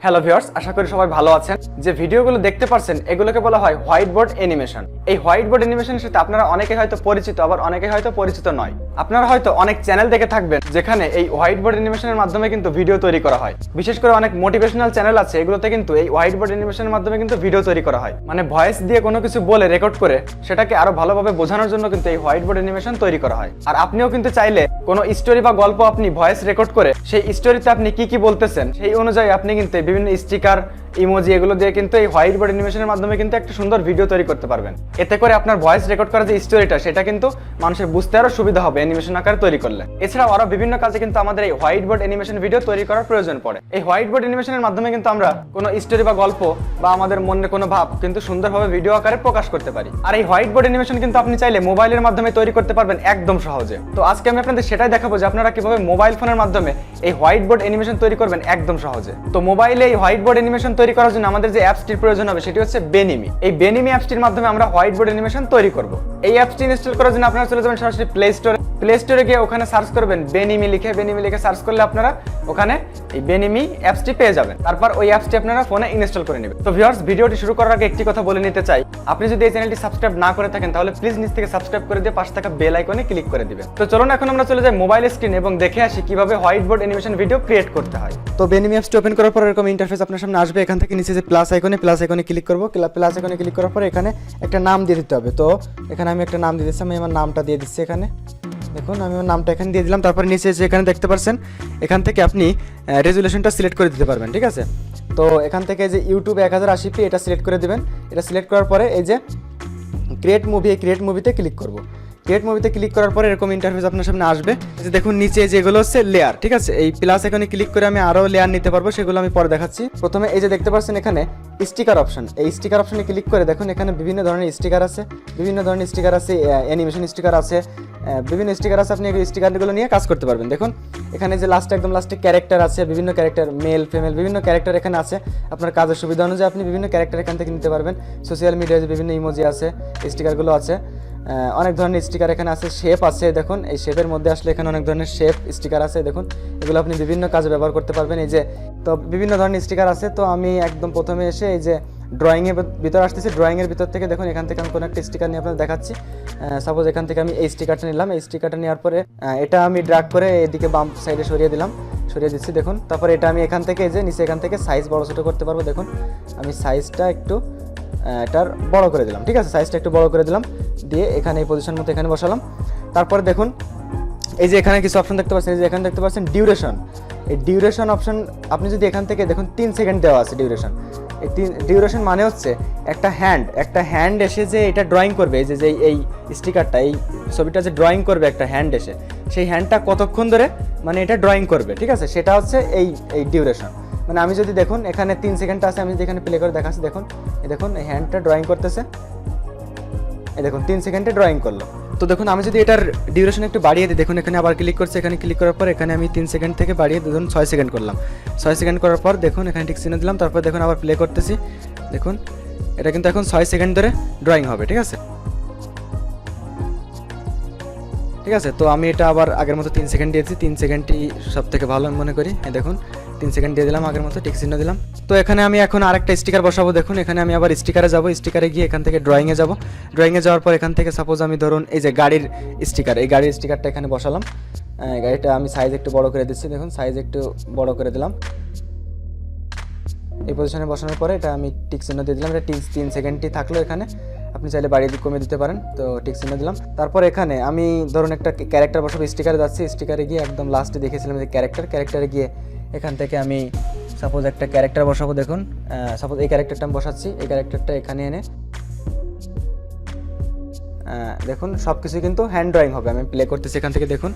Hello viewers, আশা করি সবাই ভালো আছেন। যে ভিডিওগুলো দেখতে পাচ্ছেন এগুলোকে বলা হয় হোয়াইট বোর্ড অ্যানিমেশন। এই হোয়াইট বোর্ড অ্যানিমেশনের সাথে আপনারা অনেকে হয়তো পরিচিত, আবার অনেকে হয়তো পরিচিত নয়। আপনারা হয়তো অনেক চ্যানেল দেখে থাকবেন যেখানে এই হোয়াইট বোর্ড অ্যানিমেশনের মাধ্যমে কিন্তু ভিডিও তৈরি করা হয়। বিশেষ করে অনেক মোটিভেশনাল চ্যানেল আছে, এগুলোতে কিন্তু এই হোয়াইট বোর্ড অ্যানিমেশনের মাধ্যমে কিন্তু ভিডিও তৈরি করা হয়। মানে ভয়েস দিয়ে কোনো কিছু বলে রেকর্ড করে সেটাকে আরো ভালোভাবে বোঝানোর জন্য কিন্তু এই হোয়াইট বোর্ড অ্যানিমেশন তৈরি করা হয়। আর আপনিও কিন্তু চাইলে কোনো স্টোরি বা গল্প আপনি ভয়েস রেকর্ড করে সেই স্টোরিতে আপনি কি বলতেছেন সেই অনুযায়ী আপনি কিন্তু বিভিন্ন স্টিকার, ইমোজি এগুলো দিয়ে কিন্তু এই হোয়াইট বোর্ড অ্যানিমেশনের মাধ্যমে কিন্তু একটা সুন্দর ভিডিও তৈরি করতে পারবেন। এতে করে আপনার ভয়েস রেকর্ড করা যে স্টোরিটা সেটা কিন্তু মানুষের বুঝতে আরো সুবিধা হবে অ্যানিমেশন আকারে তৈরি করলে। এছাড়াও আরো বিভিন্ন কাজে কিন্তু আমাদের এই হোয়াইট বোর্ড অ্যানিমেশন ভিডিও তৈরি করার প্রয়োজন পড়ে। এই হোয়াইট বোর্ড অ্যানিমেশনের মাধ্যমে কিন্তু আমরা কোনো স্টোরি বা গল্প বা আমাদের মনের কোনো ভাব কিন্তু সুন্দরভাবে ভিডিও আকারে প্রকাশ করতে পারি। আর এই হোয়াইট বোর্ড অ্যানিমেশন কিন্তু আপনি চাইলে মোবাইলের মাধ্যমে তৈরি করতে পারবেন একদম সহজে। তো আজকে আমি আপনাদের সেটাই দেখাবো যে আপনারা কিভাবে মোবাইল ফোনের মাধ্যমে এই হোয়াইট বোর্ড অ্যানিমেশন তৈরি করবেন একদম সহজে। তো মোবাইলে এই হোয়াইট বোর্ড অ্যানিমেশন তৈরি করার জন্য আমাদের যে অ্যাপসটির প্রয়োজন হবে সেটি হচ্ছে বেনিমি। এই বেনিমি অ্যাপসটির মাধ্যমে আমরা হোয়াইট বোর্ড অ্যানিমেশন তৈরি করব। এই অ্যাপসটি ইনস্টল করার জন্য আপনারা চলে যাবেন সরাসরি প্লে স্টোরে গিয়ে ওখানে সার্চ করবেন বেনিমি লিখে সার্চ করলে আপনারা ওখানে এই বেনিমি অ্যাপসটি পেয়ে যাবেন। তারপর ওই অ্যাপসটি আপনারা ফোনে ইনস্টল করে নেবেন। তো ভিউয়ার্স, ভিডিওটি শুরু করার আগে একটি কথা বলে নিতে চাই, আপনি যদি এই চ্যানেলটি সাবস্ক্রাইব না করে থাকেন তাহলে প্লিজ নিচ থেকে সাবস্ক্রাইব করে দিয়ে পাশে থাকা বেল আইকনে ক্লিক করে দিবেন। তো চলুন এখন আমরা চলে যাই মোবাইল স্ক্রিন এবং দেখে আসি কিভাবে white board animation video create করতে হয়। তো বেনিমি অ্যাপসটি ওপেন করার পর এরকম ইন্টারফেস আপনার সামনে আসবে। এখান থেকে নিচে যে প্লাস আইকনে ক্লিক করব। প্লাস আইকনে ক্লিক করার পর এখানে একটা নাম দিয়ে দিতে হবে। তো এখানে আমি একটা নাম দিয়ে দিচ্ছি, আমি আমার নামটা দিয়ে দিচ্ছি। এখানে দেখুন আমি আমার নামটা এখানে দিয়ে দিলাম। তারপর নিচে যে এখানে দেখতে পাচ্ছেন এখান থেকে আপনি রেজুলেশনটা সিলেক্ট করে দিতে পারবেন, ঠিক আছে। তো এখান থেকে যে ইউটিউব 1080p এটা সিলেক্ট করে দিবেন। এটা সিলেক্ট করার পরে এই যে ক্রিয়েট মুভিতে ক্লিক করব। ক্রিয়েট মুভিতে ক্লিক করার পরে এরকম ইন্টারফেস আপনার সামনে আসবে। যে দেখুন নিচে যেগুলো হচ্ছে লেয়ার, ঠিক আছে। এই প্লাস এখানে ক্লিক করে আমি আরও লেয়ার নিতে পারবো, সেগুলো আমি পরে দেখাচ্ছি। প্রথমে এই যে দেখতে পাচ্ছেন এখানে স্টিকার অপশন, এই স্টিকার অপশনে ক্লিক করে দেখুন এখানে বিভিন্ন ধরনের স্টিকার আছে, অ্যানিমেশন স্টিকার আছে, বিভিন্ন স্টিকার আছে। আপনি এই স্টিকারগুলো নিয়ে কাজ করতে পারবেন। দেখুন এখানে যে একদম লাস্টে ক্যারেক্টার আছে, বিভিন্ন ক্যারেক্টার, মেল ফিমেল বিভিন্ন ক্যারেক্টার এখানে আছে। আপনার কাজের সুবিধা অনুযায়ী আপনি বিভিন্ন ক্যারেক্টার এখান থেকে নিতে পারবেন। সোশ্যাল মিডিয়ায় যে বিভিন্ন ইমোজি আছে, স্টিকারগুলো আছে, অনেক ধরনের স্টিকার এখানে আছে। শেপ আছে, দেখুন এই শেপের মধ্যে আসলে এখানে অনেক ধরনের শেপ স্টিকার আছে। দেখুন এগুলো আপনি বিভিন্ন কাজে ব্যবহার করতে পারবেন। এই যে তো বিভিন্ন ধরনের স্টিকার আছে। তো আমি একদম প্রথমে এসে এই যে ড্রয়িংয়ের ভিতর আসতেছি। ড্রয়িংয়ের ভিতর থেকে দেখুন এখান থেকে আমি কোনো একটা স্টিকার নিয়ে আপনাদের দেখাচ্ছি। সাপোজ এখান থেকে আমি এই স্টিকারটা নিলাম। এই স্টিকারটা নেওয়ার পরে এটা আমি ড্র্যাগ করে এদিকে বাম সাইডে সরিয়ে দিচ্ছি। দেখুন তারপরে এটা আমি এখান থেকে যে নিচে এখান থেকে সাইজ বড় ছোটো করতে পারবো। দেখুন আমি সাইজটা একটু এটার বড় করে দিলাম, ঠিক আছে। সাইজটা একটু বড় করে দিলাম, দিয়ে এখানে এই পজিশন মতো এখানে বসালাম। তারপরে দেখুন এই যে এখানে কিছু অপশন দেখতে পাচ্ছেন। এই যে এখানে দেখতে পাচ্ছেন ডিউরেশন। এই ডিউরেশন অপশন আপনি যদি এখান থেকে দেখুন 3 সেকেন্ড দেওয়া আছে ডিউরেশন। এই ডিউরেশন মানে হচ্ছে একটা হ্যান্ড এসে যে এটা ড্রয়িং করবে, এই যে এই স্টিকারটা, এই ছবিটা যে ড্রয়িং করবে একটা হ্যান্ড এসে, সেই হ্যান্ডটা কতক্ষণ ধরে মানে এটা ড্রয়িং করবে, ঠিক আছে, সেটা হচ্ছে এই ডিউরেশন। মানে আমি যদি দেখুন এখানে 3 সেকেন্ড আছে, আমি যদি এখানে প্লে করে দেখাচ্ছি, দেখুন এই হ্যান্ডটা ড্রয়িং করতেছে। এই দেখুন 3 সেকেন্ডে ড্রয়িং করলো। তো দেখুন আমি যদি এটার ডিউরেশন একটু বাড়িয়ে দিই, দেখুন এখানে আবার ক্লিক করছে। এখানে ক্লিক করার পর এখানে আমি 3 সেকেন্ড থেকে বাড়িয়ে ধরুন 6 সেকেন্ড করলাম। 6 সেকেন্ড করার পর দেখুন এখানে ঠিক চিহ্ন দিলাম। তারপর দেখুন আবার প্লে করতেছি। দেখুন এটা কিন্তু এখন 6 সেকেন্ড ধরে ড্রয়িং হবে, ঠিক আছে। তো আমি এটা আবার আগের মতো 3 সেকেন্ড দিয়েছি। 3 সেকেন্ডই সব থেকে ভালো আমি মনে করি। দেখুন 3 সেকেন্ড দিয়ে দিলাম, আগের মতো টিক চিহ্ন দিলাম। তো এখানে আমি এখন আরেকটা স্টিকার বসাবো। দেখুন এখানে আমি আবার স্টিকারে যাব। স্টিকারে গিয়ে এখান থেকে ড্রয়িংয়ে যাব। ড্রয়িংয়ে যাওয়ার পর এখান থেকে সাপোজ আমি ধরুন এই যে গাড়ির স্টিকার, এই গাড়ির স্টিকারটা এখানে বসালাম। গাড়িটা আমি সাইজ একটু বড় করে দিচ্ছি। দেখুন সাইজ একটু বড় করে দিলাম। এই পজিশনে বসানোর পরে এটা আমি টিক চিহ্ন দিয়ে দিলাম। এটা 3 সেকেন্ডই থাকলো এখানে, আপনি চাইলে বাড়িয়ে কমিয়ে দিতে পারেন। তো টিক চিহ্ন দিলাম। তারপর এখানে আমি ধরুন একটা ক্যারেক্টার বসাবো। স্টিকারে যাচ্ছি, স্টিকারে গিয়ে একদম লাস্টে দেখেছিলাম যে ক্যারেক্টারে গিয়ে এখান থেকে আমি সাপোজ একটা ক্যারেক্টার বসাবো। দেখুন সাপোজ এই ক্যারেক্টারটা আমি বসাচ্ছি। এই ক্যারেক্টারটা এখানে এনে দেখুন সব কিছু কিন্তু হ্যান্ড ড্রয়িং হবে। আমি প্লে করতেছি এখান থেকে। দেখুন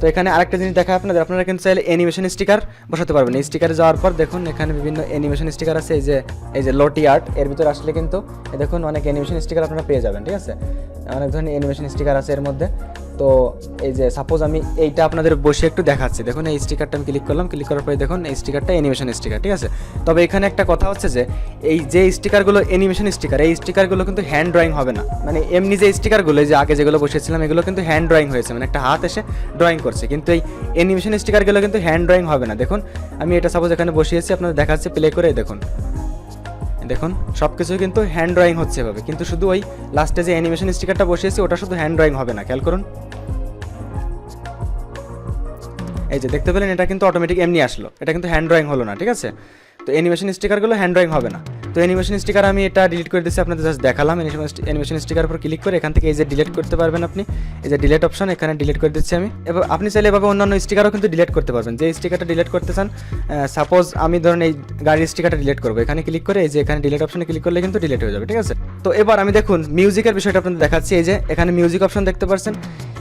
তো এখানে আরেকটা জিনিস দেখা আপনারা কিন্তু চাইলে অ্যানিমেশন স্টিকার বসাতে পারবেন। এই স্টিকারে যাওয়ার পর দেখুন এখানে বিভিন্ন অ্যানিমেশন স্টিকার আছে। এই যে লোটি আর্ট এর ভিতরে আসলে কিন্তু দেখুন অনেক অ্যানিমেশন স্টিকার আপনারা পেয়ে যাবেন, ঠিক আছে। অনেক ধরনের অ্যানিমেশন স্টিকার আছে এর মধ্যে। তো এই যে সাপোজ আমি এইটা আপনাদের বসে একটু দেখাচ্ছি। দেখুন এই স্টিকারটা আমি ক্লিক করলাম, ক্লিক করার পরে দেখুন এই স্টিকারটা অ্যানিমেশন স্টিকার, ঠিক আছে। তবে এখানে একটা কথা হচ্ছে যে এই যে স্টিকারগুলো অ্যানিমেশন স্টিকার, এই স্টিকারগুলো কিন্তু হ্যান্ড ড্রয়িং হবে না। মানে এমনি যে স্টিকারগুলো যে আগে যেগুলো বসিয়েছিলাম এগুলো কিন্তু হ্যান্ড ড্রয়িং হয়েছে, মানে একটা হাত এসে ড্রয়িং করছে, কিন্তু এই অ্যানিমেশন স্টিকারগুলো কিন্তু হ্যান্ড ড্রয়িং হবে না। দেখুন আমি এটা সাপোজ এখানে বসিয়েছি, আপনাদের দেখাচ্ছি প্লে করে, দেখুন দেখুন সব কিছু কিন্তু হ্যান্ড ড্রয়িং হচ্ছে এভাবে, কিন্তু শুধু ওই লাস্টে যে অ্যানিমেশন স্টিকারটা বসিয়েছি ওটা শুধু হ্যান্ড ড্রয়িং হবে না, খেয়াল করুন। এই যে দেখতে পেলেন এটা কিন্তু অটোমেটিক এমনি আসলো, এটা কিন্তু হ্যান্ড ড্রয়িং হলো না, ঠিক আছে। তো অ্যানিমেশন স্টিকারগুলো হ্যান্ড ড্রয়িং হবে না। তো অ্যানিমেশন স্টিকার আমি এটা ডিলিট করে দিচ্ছি, আপনাদের জাস্ট দেখালাম। অ্যানিমেশন স্টিকার উপর ক্লিক করে এখান থেকে এই যে ডিলিট করতে পারবেন আপনি, এই যে ডিলিট অপশন, এখানে ডিলিট করে দিচ্ছি আমি। এবার আপনি চাইলে এভাবে অন্যান্য স্টিকারও কিন্তু ডিলিট করতে পারবেন। যে স্টিকারটা ডিলিট করতে চান, সাপোজ আমি ধরুন এই গাড়ির স্টিকারটা ডিলিট করবো, এখানে ক্লিক করে এই যে এখানে ডিলিট অপশনে ক্লিক করলে কিন্তু ডিলিট হয়ে যাবে, ঠিক আছে। তো এবার আমি দেখুন মিউজিকের বিষয়টা আপনাদের দেখাচ্ছি। এই যে এখানে মিউজিক অপশন দেখতে পাচ্ছেন,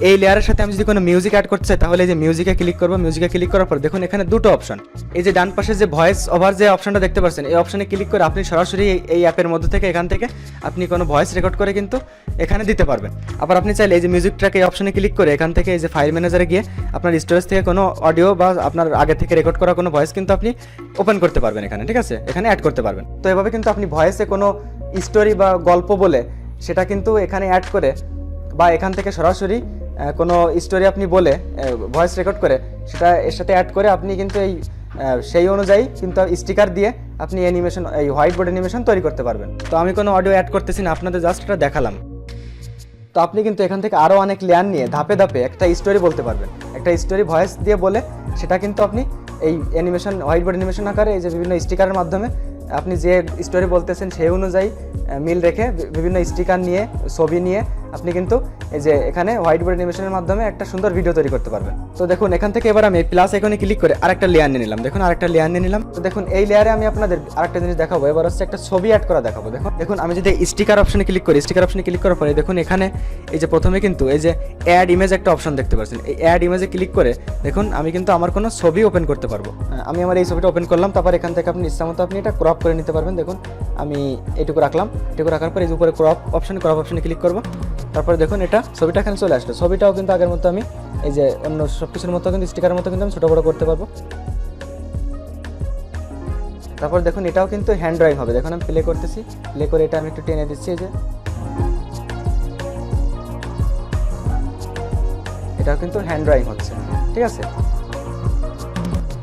এই লেয়ারের সাথে আমি যদি কোনো মিউজিক অ্যাড করতে চাই তাহলে এই যে মিউজিকে ক্লিক করবো। মিউজিকে ক্লিক করার পর দেখুন এখানে দুটো অপশন, এই যে ডান পাশে যে ভয়েস ওভার যে অপশনটা দেখতে পাচ্ছেন, এই অপশনে ক্লিক করে আপনি সরাসরি এই অ্যাপের মধ্যে থেকে এখান থেকে আপনি কোনো ভয়েস রেকর্ড করে কিন্তু এখানে দিতে পারবেন। আবার আপনি চাইলে এই যে মিউজিক ট্র্যাক এই অপশনে ক্লিক করে এখান থেকে এই যে ফাইল ম্যানেজারে গিয়ে আপনার স্টোরেজ থেকে কোনো অডিও বা আপনার আগে থেকে রেকর্ড করা কোনো ভয়েস কিন্তু আপনি ওপেন করতে পারবেন এখানে, ঠিক আছে, এখানে অ্যাড করতে পারবেন। তো এভাবে কিন্তু আপনি ভয়েসে কোনো স্টোরি বা গল্প বলে সেটা কিন্তু এখানে অ্যাড করে, বা এখান থেকে সরাসরি কোনো স্টোরি আপনি বলে ভয়েস রেকর্ড করে সেটা এর সাথে অ্যাড করে আপনি কিন্তু এই সেই অনুযায়ী কিন্তু স্টিকার দিয়ে আপনি অ্যানিমেশন, এই হোয়াইট বোর্ড অ্যানিমেশন তৈরি করতে পারবেন। তো আমি কোনো অডিও অ্যাড করতেছি না, আপনাদের জাস্ট এটা দেখালাম। তো আপনি কিন্তু এখান থেকে আরও অনেক লেয়ার নিয়ে ধাপে ধাপে একটা স্টোরি বলতে পারবেন, একটা স্টোরি ভয়েস দিয়ে বলে সেটা কিন্তু আপনি এই অ্যানিমেশন, হোয়াইট বোর্ড অ্যানিমেশন আকারে এই যে বিভিন্ন স্টিকারের মাধ্যমে আপনি যে স্টোরি বলতেছেন সেই অনুযায়ী মিল রেখে বিভিন্ন স্টিকার নিয়ে ছবি নিয়ে আপনি কিন্তু এই যে এখানে হোয়াইট বোর্ড অ্যানিমেশনের মাধ্যমে একটা সুন্দর ভিডিও তৈরি করতে পারবেন। তো দেখুন এখান থেকে এবার আমি প্লাস আইকনে ক্লিক করে আরেকটা লেয়ার নিয়ে নিলাম। দেখুন আরেকটা লেয়ার নিয়ে নিলাম। তো দেখুন এই লেয়ারে আমি আপনাদের আরেকটা জিনিস দেখাবো, এবার হচ্ছে একটা ছবি অ্যাড করা দেখাবো। দেখুন আমি যদি স্টিকার অপশনে ক্লিক করি, স্টিকার অপশনে ক্লিক করার পরে দেখুন এখানে এই যে প্রথমে কিন্তু এই যে অ্যাড ইমেজ একটা অপশন দেখতে পাচ্ছেন, এই অ্যাড ইমেজে ক্লিক করে দেখুন আমি কিন্তু আমার কোনো ছবি ওপেন করতে পারবো। আমি আমার এই ছবিটা ওপেন করলাম, তারপর এখান থেকে আপনি ইচ্ছামতো আপনি এটা ক্রপ করে নিতে পারবেন। দেখুন আমি এইটুকু রাখলাম, এটুকু রাখার পর এই যে উপরে ক্রপ অপশনে ক্লিক করবো, তারপরে দেখুন এটা ছবিটা এখানে চলে আসলো। ছবিটাও কিন্তু আগের মতো আমি এই যে অন্য সব কিছুর মতো কিন্তু স্টিকারের মতো কিন্তু আমি ছোটো বড়ো করতে পারবো। তারপর দেখুন এটাও কিন্তু হ্যান্ড ড্রয়িং হবে। দেখুন আমি প্লে করতেছি, প্লে করে এটা আমি একটু টেনে দিচ্ছি, এই যে এটাও কিন্তু হ্যান্ড ড্রয়িং হচ্ছে, ঠিক আছে।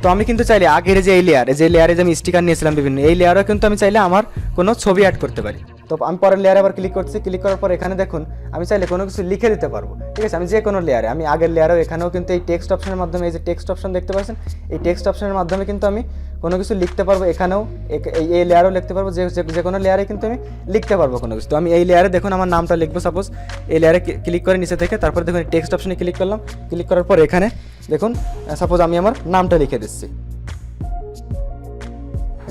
তো আমি কিন্তু চাইলে আগের যে এই লেয়ারে যে আমি স্টিকার নিয়েছিলাম বিভিন্ন, এই লেয়ারও কিন্তু আমি চাইলে আমার কোনো ছবি অ্যাড করতে পারি। তো আমি পরের লেয়ারে আবার ক্লিক করছি, ক্লিক করার পর এখানে দেখুন আমি চাইলে কোনো কিছু লিখে দিতে পারবো, ঠিক আছে। আমি যে কোনো লেয়ারে, আমি আগের লেয়ারেও এখানেও কিন্তু এই টেক্সট অপশনের মাধ্যমে, এই যে টেক্সট অপশন দেখতে পাচ্ছেন, এই টেক্সট অপশনের মাধ্যমে কিন্তু আমি কোনো কিছু লিখতে পারবো। এখানেও এই লেয়ারও লিখতে পারবো, যে কোনো লেয়ারে কিন্তু আমি লিখতে পারবো কোনো কিছু। তো আমি এই লেয়ারে দেখুন আমার নামটা লিখবো, সাপোজ এই লেয়ারে ক্লিক করে নিচে থেকে, তারপর দেখুন টেক্সট অপশনে ক্লিক করলাম, ক্লিক করার পর এখানে দেখুন সাপোজ আমি আমার নামটা লিখে দিচ্ছি।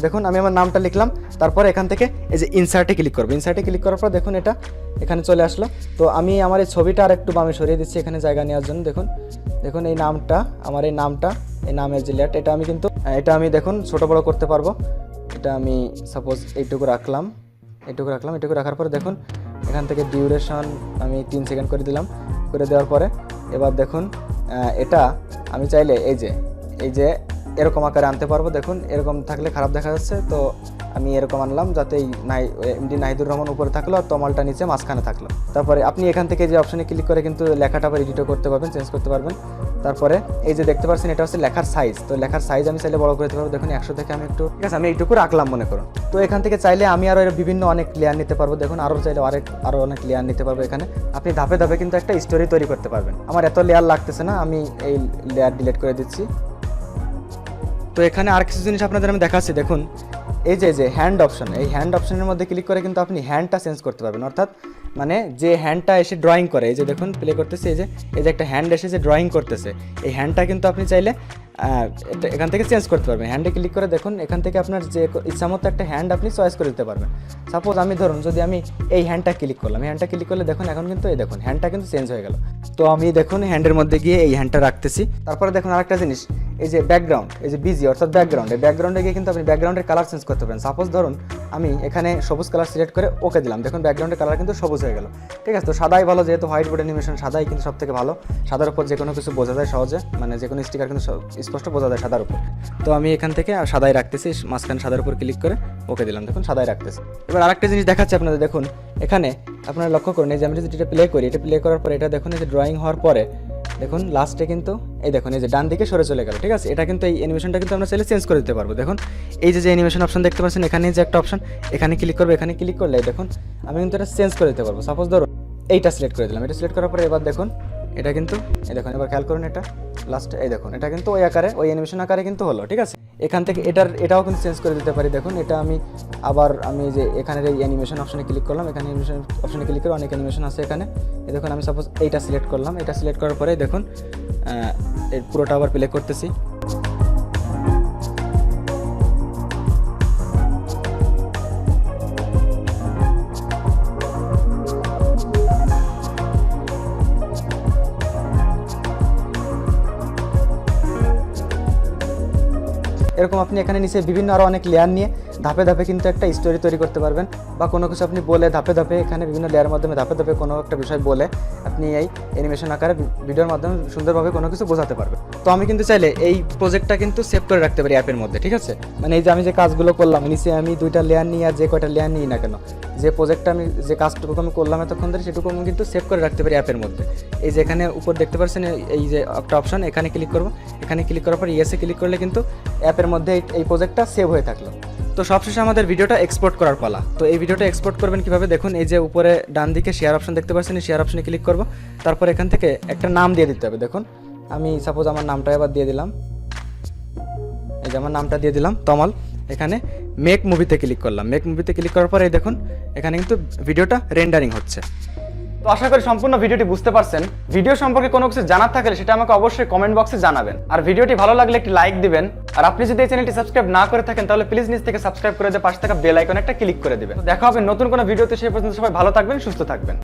দেখুন আমি আমার নামটা লিখলাম, তারপর এখান থেকে এই যে ইনসার্টে ক্লিক করবো। ইনসার্টে ক্লিক করার পর দেখুন এটা এখানে চলে আসলো। তো আমি আমার এই ছবিটা আর একটু বামে সরিয়ে দিচ্ছি এখানে জায়গা নেওয়ার জন্য। দেখুন এই নামটা, আমার এই নামের যে লেয়ারটা, এটা আমি দেখুন ছোটো বড়ো করতে পারবো। এটা আমি সাপোজ এইটুকু রাখলাম, এটুকু রাখার পরে দেখুন এখান থেকে ডিউরেশন আমি 3 সেকেন্ড করে দিলাম। করে দেওয়ার পরে এবার দেখুন এটা আমি চাইলে এই যে এরকম আকারে আনতে পারবো। দেখুন এরকম থাকলে খারাপ দেখা যাচ্ছে, তো আমি এরকম আনলাম যাতে এই এমডি নাহিদুর রহমান উপরে থাকলো আর তমালটা নিচে মাঝখানে থাকলো। তারপরে আপনি এখান থেকে যে অপশনে ক্লিক করে কিন্তু লেখাটা আবার এডিটও করতে পারবেন, চেঞ্জ করতে পারবেন। তারপরে এই যে দেখতে পাচ্ছেন এটা হচ্ছে লেখার সাইজ। তো লেখার সাইজ আমি চাইলে বড় করে দিতে পারবো। দেখুন 100 থেকে আমি একটু, ঠিক আছে, আমি এইটুকু রাখলাম মনে করুন। তো এখান থেকে চাইলে আমি আরও বিভিন্ন অনেক লেয়ার নিতে পারবো। দেখুন আরও চাইলে আরও অনেক লেয়ার নিতে পারবো। এখানে আপনি ধাপে ধাপে কিন্তু একটা স্টোরি তৈরি করতে পারবেন। আমার এত লেয়ার লাগতেছে না, আমি এই লেয়ার ডিলিট করে দিচ্ছি। তো এখানে আর কিছু জিনিস আপনাদের আমি দেখাচ্ছি। দেখুন এই যে হ্যান্ড অপশন, এই হ্যান্ড অপশনের মধ্যে ক্লিক করে কিন্তু আপনি হ্যান্ডটা চেঞ্জ করতে পারবেন। অর্থাৎ মানে যে হ্যান্ডটা এসে ড্রয়িং করে, এই যে দেখুন প্লে করতেছে, এই যে একটা হ্যান্ড এসে যে ড্রয়িং করতেছে, এই হ্যান্ডটা কিন্তু আপনি চাইলে এখান থেকে চেঞ্জ করতে পারবেন। হ্যান্ডে ক্লিক করে দেখুন এখান থেকে আপনার যে ইচ্ছামতো একটা হ্যান্ড আপনি চয়েস করে দিতে পারবেন। সাপোজ আমি ধরুন যদি আমি এই হ্যান্ডটা ক্লিক করলাম, হ্যান্ডটা ক্লিক করলে দেখুন এখন কিন্তু এই দেখুন হ্যান্ডটা কিন্তু চেঞ্জ হয়ে গেল। তো আমি দেখুন হ্যান্ডের মধ্যে গিয়ে এই হ্যান্ডটা রাখতেছি। তারপরে দেখুন আরেকটা জিনিস, এই যে ব্যাকগ্রাউন্ড, এই যে বিজি অর্থাৎ ব্যাকগ্রাউন্ড, এই ব্যাকগ্রাউন্ডে গিয়ে কিন্তু আপনি ব্যাকগ্রাউন্ডের কালার চেঞ্জ করতে পারেন। সাপোজ ধরুন আমি এখানে সবুজ কালার সিলেক্ট করে ওকে দিলাম, দেখুন ব্যাকগ্রাউন্ডের কালার কিন্তু সবুজ হয়ে গেল। ঠিক আছে, তো সাদাই ভালো, যেহেতু হোয়াইট বোর্ড অ্যানিমেশন সাদাই কিন্তু সব থেকে ভালো। সাদার উপর যে কোনো কিছু বোঝা যায় সহজে, মানে যে কোনো স্টিকার কিন্তু স্পষ্ট বোঝা যায় সাদার উপর। তো আমি এখান থেকে সাদাই রাখতেছি, মাঝখানে সাদার উপর ক্লিক করে ওকে দিলাম, দেখুন সাদাই রাখতেছি। এবার আরেকটা জিনিস দেখাচ্ছি আপনাদের, দেখুন এখানে আপনারা লক্ষ্য করুন, এই যে আমি যদি এটা প্লে করি, এটা প্লে করার পরে এটা দেখুন, এই যে ড্রয়িং হওয়ার পরে দেখুন লাস্টে কিন্তু এই দেখুন এই যে ডান দিকে সরে চলে গেল। ঠিক আছে, এটা কিন্তু এই অ্যানিমেশনটা কিন্তু আমরা চাইলে চেঞ্জ করে দিতে পারবো। দেখুন এই যে অ্যানিমেশন অপশন দেখতে পাচ্ছেন, এখানে যে একটা অপশন, এখানে ক্লিক করবো, এখানে ক্লিক করলে দেখুন আমি কিন্তু এটা চেঞ্জ করে দিতে পারবো। সাপোজ ধরো এইটা সিলেক্ট করে দিলাম, এটা সিলেক্ট করার পরে এবার দেখুন এটা কিন্তু এই দেখুন, এবার খেয়াল করুন এটা লাস্টে এই দেখুন এটা কিন্তু ওই আকারে, ওই অ্যানিমেশন আকারে কিন্তু হলো। ঠিক আছে, এখান থেকে এটাও কিন্তু চেঞ্জ করে দিতে পারি। দেখুন এটা আমি যে এখানের এই অ্যানিমেশন অপশনে ক্লিক করলাম, এখানে অ্যানিমেশন অপশনে ক্লিক করে অনেক অ্যানিমেশন আছে এখানে। এই দেখুন আমি সাপোজ এইটা সিলেক্ট করলাম, এটা সিলেক্ট করার পরে দেখুন এর পুরোটা আবার প্লে করতেছি। এরকম আপনি এখানে নিচে বিভিন্ন আরও অনেক লেয়ার নিয়ে ধাপে ধাপে কিন্তু একটা স্টোরি তৈরি করতে পারবেন, বা কোনো কিছু আপনি বলে ধাপে ধাপে এখানে বিভিন্ন লেয়ার মাধ্যমে ধাপে ধাপে কোনো একটা বিষয় বলে আপনি এই অ্যানিমেশন আকারে ভিডিওর মাধ্যমে সুন্দরভাবে কোনো কিছু বোঝাতে পারবেন। তো আমি কিন্তু চাইলে এই প্রজেক্টটা কিন্তু সেভ করে রাখতে পারি অ্যাপের মধ্যে। ঠিক আছে, মানে এই যে আমি যে কাজগুলো করলাম, নিচে আমি 2টা লেয়ার নিই আর যে কয়টা লেয়ার নিই না কেন, যে প্রজেক্টটা আমি যে কাজটুকু আমি করলাম এতক্ষণ ধরে, সেটুকু আমি কিন্তু সেভ করে রাখতে পারি অ্যাপের মধ্যে। এই যে এখানে উপর দেখতে পাচ্ছেন এই যে একটা অপশন, এখানে ক্লিক করবো, এখানে ক্লিক করার পর ইয়েসে ক্লিক করলে কিন্তু অ্যাপের মধ্যে এই প্রজেক্টটা সেভ হয়ে থাকলো। তো সবশেষে আমাদের ভিডিওটা এক্সপোর্ট করার পালা। তো এই ভিডিওটা এক্সপোর্ট করবেন কিভাবে, দেখুন এই যে উপরে ডান দিকে শেয়ার অপশন দেখতে পাচ্ছেন, এই শেয়ার অপশনে ক্লিক করব, তারপর এখান থেকে একটা নাম দিয়ে দিতে হবে। দেখুন আমি সাপোজ আমার নামটা এবার দিয়ে দিলাম, এই যে আমার নামটা দিয়ে দিলাম তমাল। এখানে মেক মুভিতে ক্লিক করলাম, মেক মুভিতে ক্লিক করার পরে দেখুন এখানে কিন্তু ভিডিওটা রেন্ডারিং হচ্ছে। তো আশা করি সম্পূর্ণ ভিডিওটি বুঝতে পারছেন। ভিডিও সম্পর্কে কোনো কিছু জানার থাকলে সেটা আমাকে অবশ্যই কমেন্ট বক্সে জানাবেন, আর ভিডিওটি ভালো লাগলে একটি লাইক দিবেন। আর আপনি যদি এই চ্যানেলটি সাবস্ক্রাইব না করে থাকেন তাহলে প্লিজ নিচ থেকে সাবস্ক্রাইব করে দিয়ে পাশে থাকা বেল আইকনে একটা ক্লিক করে দিবেন। দেখা হবে নতুন কোনো ভিডিওতে, সেই পর্যন্ত সবাই ভালো থাকবেন, সুস্থ থাকবেন।